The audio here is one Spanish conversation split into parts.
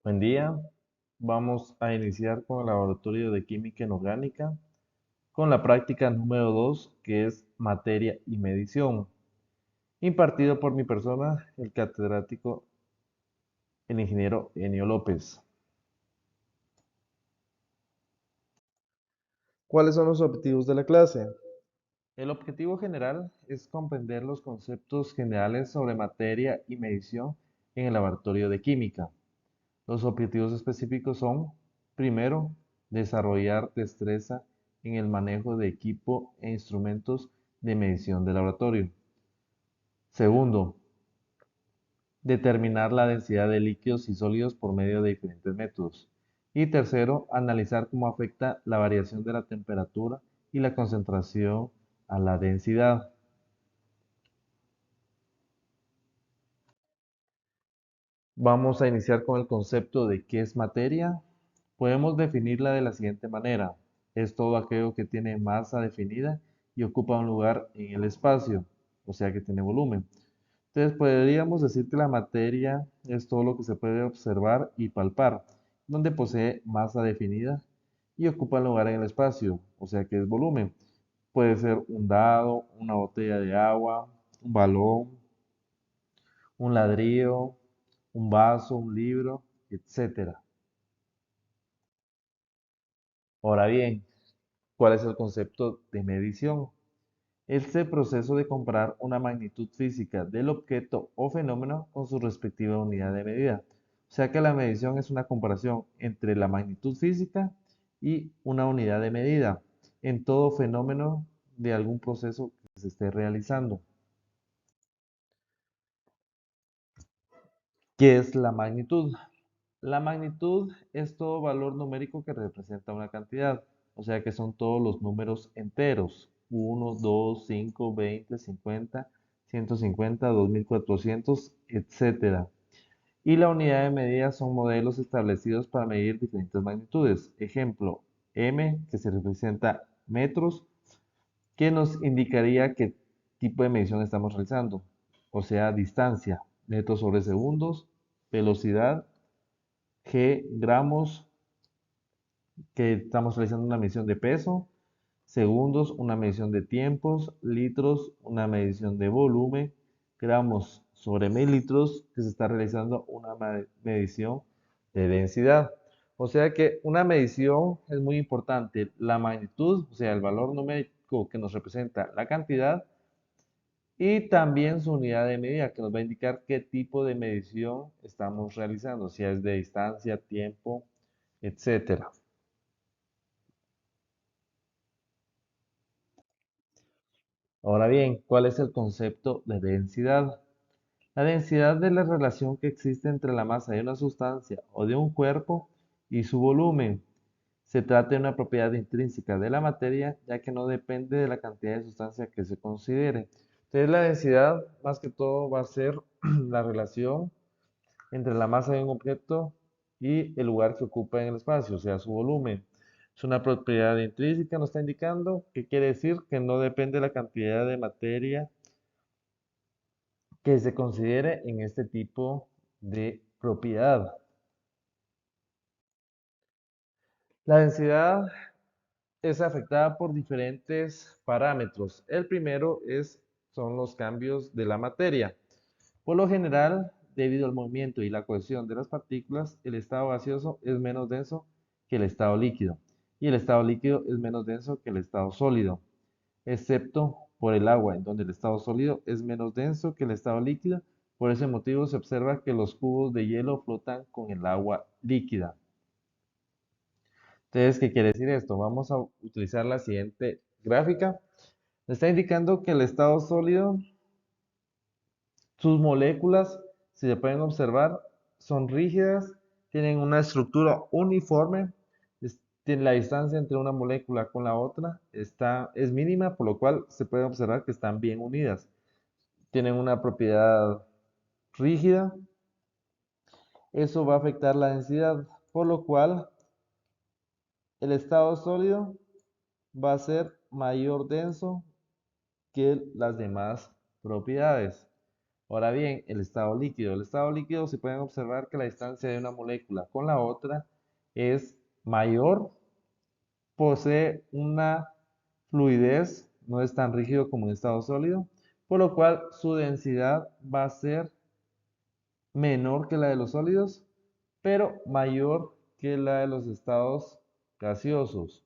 Buen día. Vamos a iniciar con el laboratorio de química inorgánica, con la práctica número 2, que es materia y medición, impartido por mi persona, el catedrático, el ingeniero Enio López. ¿Cuáles son los objetivos de la clase? El objetivo general es comprender los conceptos generales sobre materia y medición en el laboratorio de química. Los objetivos específicos son, primero, desarrollar destreza en el manejo de equipo e instrumentos de medición de laboratorio. Segundo, determinar la densidad de líquidos y sólidos por medio de diferentes métodos. Y tercero, analizar cómo afecta la variación de la temperatura y la concentración a la densidad. Vamos a iniciar con el concepto de qué es materia. Podemos definirla de la siguiente manera. Es todo aquello que tiene masa definida y ocupa un lugar en el espacio, o sea que tiene volumen. Entonces podríamos decir que la materia es todo lo que se puede observar y palpar, donde posee masa definida y ocupa un lugar en el espacio, o sea que es volumen. Puede ser un dado, una botella de agua, un balón, un ladrillo, un vaso, un libro, etcétera. Ahora bien, ¿cuál es el concepto de medición? Es el proceso de comparar una magnitud física del objeto o fenómeno con su respectiva unidad de medida. O sea que la medición es una comparación entre la magnitud física y una unidad de medida en todo fenómeno de algún proceso que se esté realizando. ¿Qué es la magnitud? La magnitud es todo valor numérico que representa una cantidad, o sea que son todos los números enteros, 1, 2, 5, 20, 50, 150, 2400, etcétera. Y la unidad de medida son modelos establecidos para medir diferentes magnitudes. Ejemplo, m, que se representa metros, que nos indicaría qué tipo de medición estamos realizando, o sea, distancia, metros sobre segundos, velocidad, G, gramos, que estamos realizando una medición de peso, segundos, una medición de tiempos, litros, una medición de volumen, gramos sobre mililitros, que se está realizando una medición de densidad. O sea que una medición es muy importante. La magnitud, o sea, el valor numérico que nos representa la cantidad, y también su unidad de medida, que nos va a indicar qué tipo de medición estamos realizando, si es de distancia, tiempo, etcétera. Ahora bien, ¿cuál es el concepto de densidad? La densidad es la relación que existe entre la masa de una sustancia o de un cuerpo y su volumen. Se trata de una propiedad intrínseca de la materia, ya que no depende de la cantidad de sustancia que se considere. Entonces, la densidad, más que todo, va a ser la relación entre la masa de un objeto y el lugar que ocupa en el espacio, o sea, su volumen. Es una propiedad intrínseca, nos está indicando que quiere decir que no depende de la cantidad de materia que se considere en este tipo de propiedad. La densidad es afectada por diferentes parámetros. El primero son los cambios de la materia. Por lo general, debido al movimiento y la cohesión de las partículas, el estado gaseoso es menos denso que el estado líquido y el estado líquido es menos denso que el estado sólido, excepto por el agua, en donde el estado sólido es menos denso que el estado líquido. Por ese motivo se observa que los cubos de hielo flotan con el agua líquida. Entonces, ¿qué quiere decir esto? Vamos a utilizar la siguiente gráfica. Está indicando que el estado sólido, sus moléculas, si se pueden observar, son rígidas, tienen una estructura uniforme, la distancia entre una molécula con la otra es mínima, por lo cual se puede observar que están bien unidas. Tienen una propiedad rígida, eso va a afectar la densidad, por lo cual el estado sólido va a ser mayor denso que las demás propiedades. Ahora bien, el estado líquido. El estado líquido, se pueden observar que la distancia de una molécula con la otra es mayor, posee una fluidez, no es tan rígido como un estado sólido, por lo cual su densidad va a ser menor que la de los sólidos, pero mayor que la de los estados gaseosos.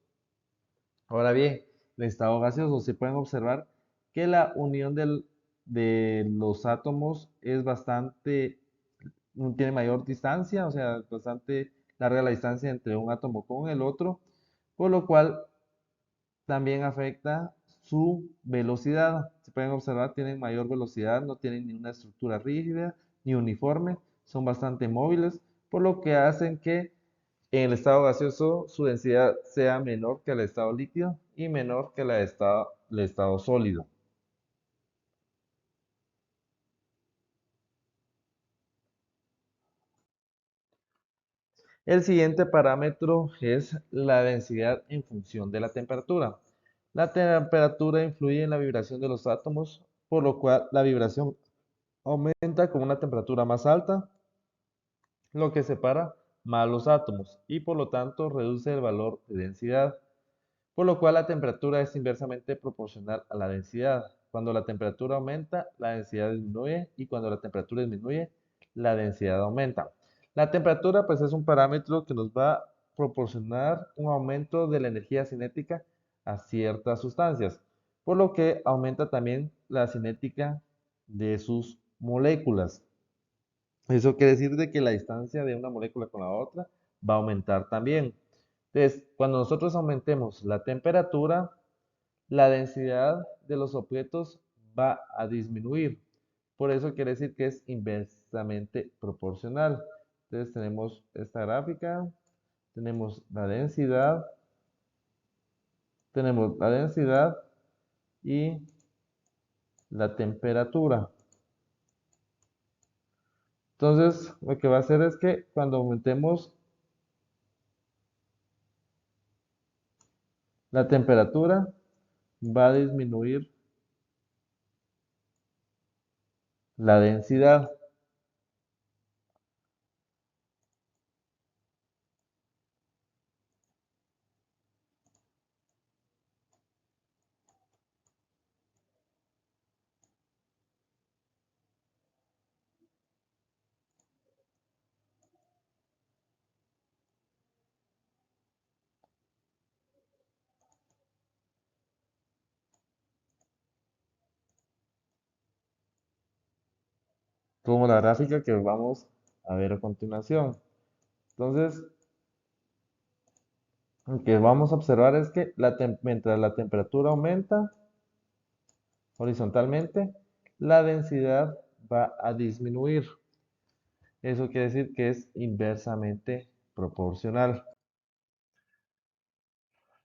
Ahora bien, el estado gaseoso, se pueden observar que la unión de los átomos es bastante, tiene mayor distancia, o sea, bastante larga la distancia entre un átomo con el otro, por lo cual también afecta su velocidad. Se pueden observar, tienen mayor velocidad, no tienen ni una estructura rígida ni uniforme, son bastante móviles, por lo que hacen que en el estado gaseoso su densidad sea menor que el estado líquido y menor que la de el estado sólido. El siguiente parámetro es la densidad en función de la temperatura. La temperatura influye en la vibración de los átomos, por lo cual la vibración aumenta con una temperatura más alta, lo que separa más los átomos y por lo tanto reduce el valor de densidad, por lo cual la temperatura es inversamente proporcional a la densidad. Cuando la temperatura aumenta, la densidad disminuye y cuando la temperatura disminuye, la densidad aumenta. La temperatura pues es un parámetro que nos va a proporcionar un aumento de la energía cinética a ciertas sustancias, por lo que aumenta también la cinética de sus moléculas. Eso quiere decir de que la distancia de una molécula con la otra va a aumentar también. Entonces, cuando nosotros aumentemos la temperatura, la densidad de los objetos va a disminuir. Por eso quiere decir que es inversamente proporcional. Entonces tenemos esta gráfica, tenemos la densidad y la temperatura. Entonces, lo que va a hacer es que cuando aumentemos la temperatura, va a disminuir la densidad. Como la gráfica que vamos a ver a continuación. Entonces, lo que vamos a observar es que mientras la temperatura aumenta horizontalmente, la densidad va a disminuir. Eso quiere decir que es inversamente proporcional.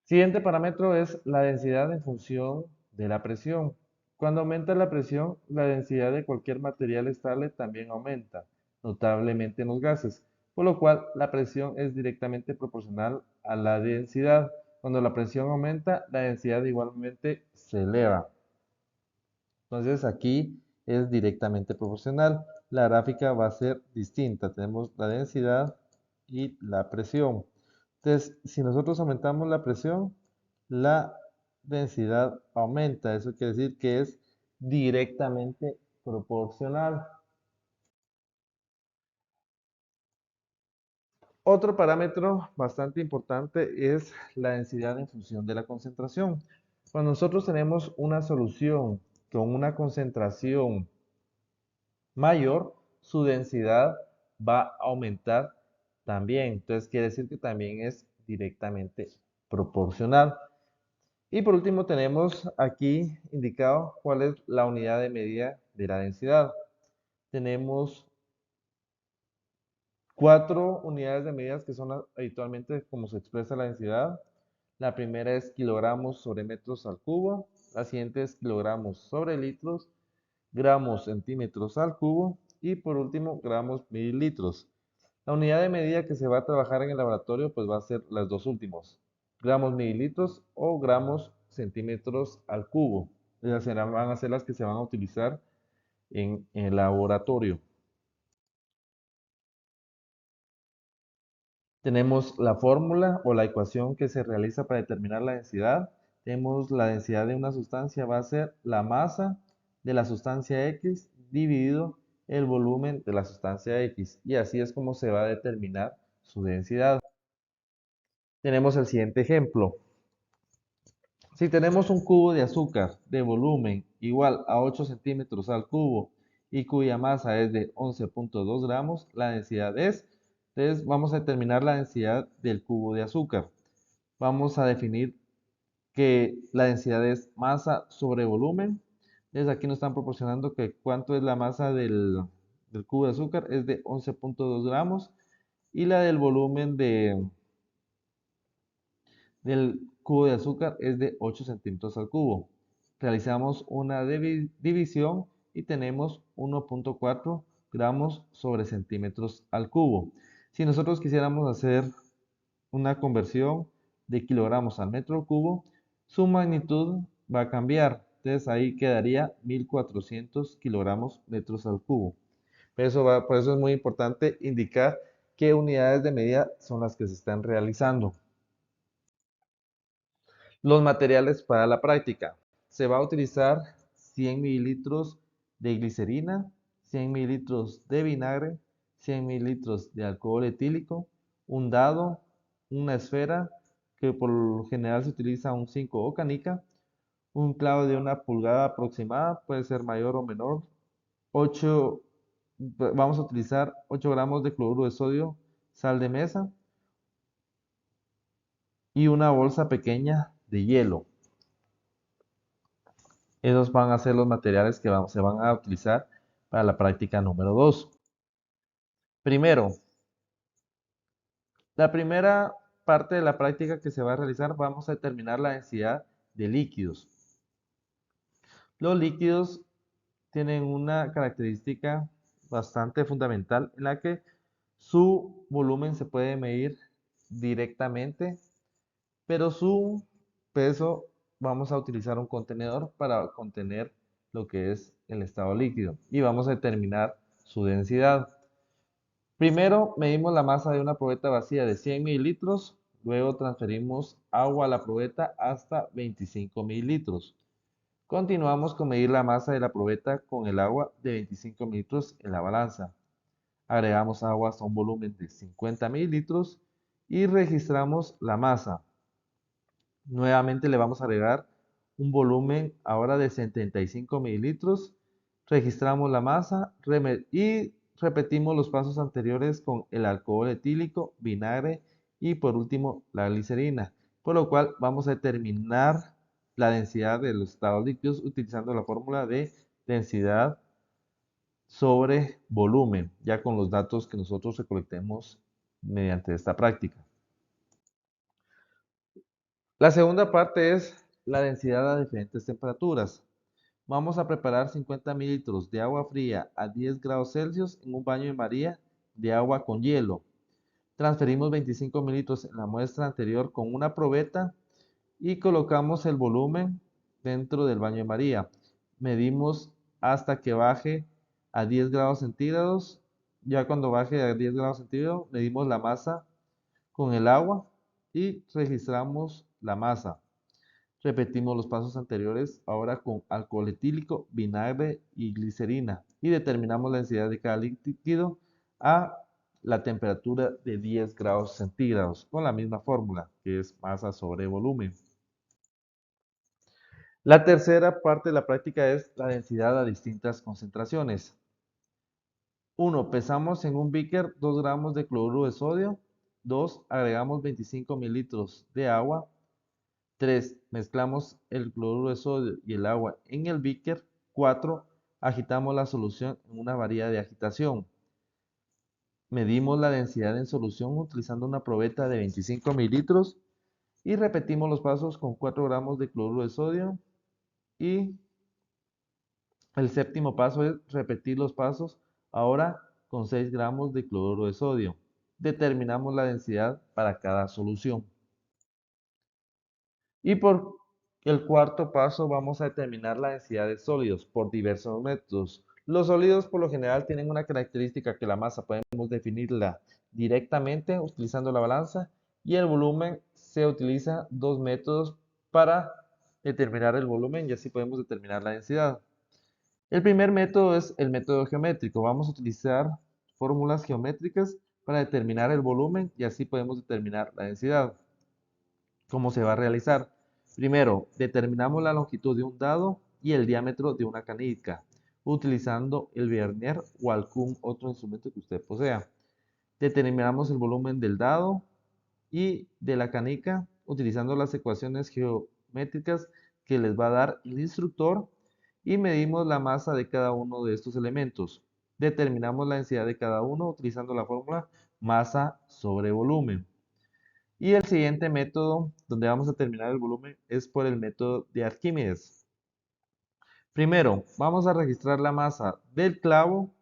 Siguiente parámetro es la densidad en función de la presión. Cuando aumenta la presión, la densidad de cualquier material estable también aumenta, notablemente en los gases, por lo cual la presión es directamente proporcional a la densidad. Cuando la presión aumenta, la densidad igualmente se eleva. Entonces aquí es directamente proporcional. La gráfica va a ser distinta. Tenemos la densidad y la presión. Entonces, si nosotros aumentamos la presión, la densidad aumenta. Eso quiere decir que es directamente proporcional. Otro parámetro bastante importante es la densidad en función de la concentración. Cuando nosotros tenemos una solución con una concentración mayor, su densidad va a aumentar también. Entonces quiere decir que también es directamente proporcional. Y por último tenemos aquí indicado cuál es la unidad de medida de la densidad. Tenemos cuatro unidades de medidas que son habitualmente como se expresa la densidad. La primera es kilogramos sobre metros al cubo. La siguiente es kilogramos sobre litros, gramos centímetros al cubo y por último gramos mililitros. La unidad de medida que se va a trabajar en el laboratorio pues va a ser las dos últimos, gramos mililitros o gramos centímetros al cubo. Esas van a ser las que se van a utilizar en el laboratorio. Tenemos la fórmula o la ecuación que se realiza para determinar la densidad. Tenemos la densidad de una sustancia va a ser la masa de la sustancia X dividido el volumen de la sustancia X. Y así es como se va a determinar su densidad. Tenemos el siguiente ejemplo. Si tenemos un cubo de azúcar de volumen igual a 8 centímetros al cubo y cuya masa es de 11,2 gramos, la densidad es. Entonces vamos a determinar la densidad del cubo de azúcar. Vamos a definir que la densidad es masa sobre volumen. Entonces aquí nos están proporcionando que cuánto es la masa del cubo de azúcar, es de 11,2 gramos y la del volumen del cubo de azúcar es de 8 centímetros al cubo. Realizamos una división y tenemos 1,4 gramos sobre centímetros al cubo. Si nosotros quisiéramos hacer una conversión de kilogramos al metro cubo, su magnitud va a cambiar. Entonces ahí quedaría 1400 kilogramos metros al cubo. Por eso es muy importante indicar qué unidades de medida son las que se están realizando. Los materiales para la práctica. Se va a utilizar 100 mililitros de glicerina, 100 mililitros de vinagre, 100 mililitros de alcohol etílico, un dado, una esfera, que por lo general se utiliza un 5 o canica, un clavo de una pulgada aproximada, puede ser mayor o menor, 8, vamos a utilizar 8 gramos de cloruro de sodio, sal de mesa y una bolsa pequeña de hielo. Esos van a ser los materiales que se van a utilizar para la práctica número 2. Primero, la primera parte de la práctica que se va a realizar, vamos a determinar la densidad de líquidos. Los líquidos tienen una característica bastante fundamental en la que su volumen se puede medir directamente, pero su peso vamos a utilizar un contenedor para contener lo que es el estado líquido y vamos a determinar su densidad. Primero medimos la masa de una probeta vacía de 100 mililitros, luego transferimos agua a la probeta hasta 25 mililitros. Continuamos con medir la masa de la probeta con el agua de 25 mililitros en la balanza. Agregamos agua hasta un volumen de 50 mililitros y registramos la masa. Nuevamente le vamos a agregar un volumen ahora de 75 mililitros. Registramos la masa y repetimos los pasos anteriores con el alcohol etílico, vinagre y por último la glicerina. Por lo cual vamos a determinar la densidad de los estados líquidos utilizando la fórmula de densidad sobre volumen, ya con los datos que nosotros recolectemos mediante esta práctica. La segunda parte es la densidad a diferentes temperaturas. Vamos a preparar 50 mililitros de agua fría a 10 grados Celsius en un baño de María de agua con hielo. Transferimos 25 mililitros en la muestra anterior con una probeta y colocamos el volumen dentro del baño de María. Medimos hasta que baje a 10 grados centígrados. Ya cuando baje a 10 grados centígrados, medimos la masa con el agua y registramos la masa. Repetimos los pasos anteriores ahora con alcohol etílico, vinagre y glicerina y determinamos la densidad de cada líquido a la temperatura de 10 grados centígrados con la misma fórmula que es masa sobre volumen. La tercera parte de la práctica es la densidad a distintas concentraciones. 1. Pesamos en un beaker 2 gramos de cloruro de sodio. 2. Agregamos 25 mililitros de agua. 3. Mezclamos el cloruro de sodio y el agua en el beaker. 4. Agitamos la solución en una varilla de agitación. Medimos la densidad en solución utilizando una probeta de 25 mililitros y repetimos los pasos con 4 gramos de cloruro de sodio. Y el séptimo paso es repetir los pasos ahora con 6 gramos de cloruro de sodio. Determinamos la densidad para cada solución. Y por el cuarto paso vamos a determinar la densidad de sólidos por diversos métodos. Los sólidos por lo general tienen una característica que la masa podemos definirla directamente utilizando la balanza y el volumen se utiliza dos métodos para determinar el volumen y así podemos determinar la densidad. El primer método es el método geométrico. Vamos a utilizar fórmulas geométricas para determinar el volumen y así podemos determinar la densidad. ¿Cómo se va a realizar? Primero, determinamos la longitud de un dado y el diámetro de una canica, utilizando el vernier o algún otro instrumento que usted posea. Determinamos el volumen del dado y de la canica utilizando las ecuaciones geométricas que les va a dar el instructor y medimos la masa de cada uno de estos elementos. Determinamos la densidad de cada uno utilizando la fórmula masa sobre volumen. Y el siguiente método donde vamos a determinar el volumen es por el método de Arquímedes. Primero, vamos a registrar la masa del clavo,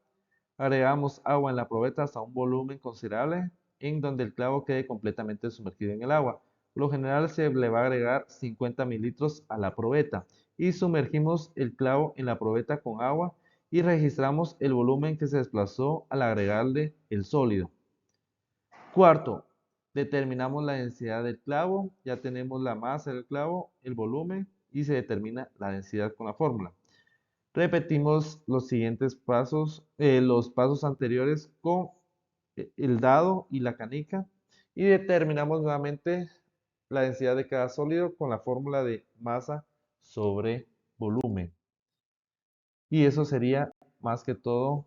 agregamos agua en la probeta hasta un volumen considerable en donde el clavo quede completamente sumergido en el agua. Por lo general se le va a agregar 50 mililitros a la probeta y sumergimos el clavo en la probeta con agua y registramos el volumen que se desplazó al agregarle el sólido. Cuarto, determinamos la densidad del clavo, ya tenemos la masa del clavo, el volumen y se determina la densidad con la fórmula. Repetimos los siguientes pasos, los pasos anteriores con el dado y la canica y determinamos nuevamente la densidad de cada sólido con la fórmula de masa sobre volumen. Y eso sería más que todo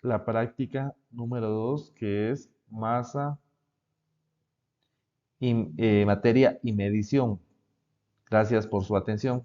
la práctica número 2, que es masa y materia y medición. Gracias por su atención.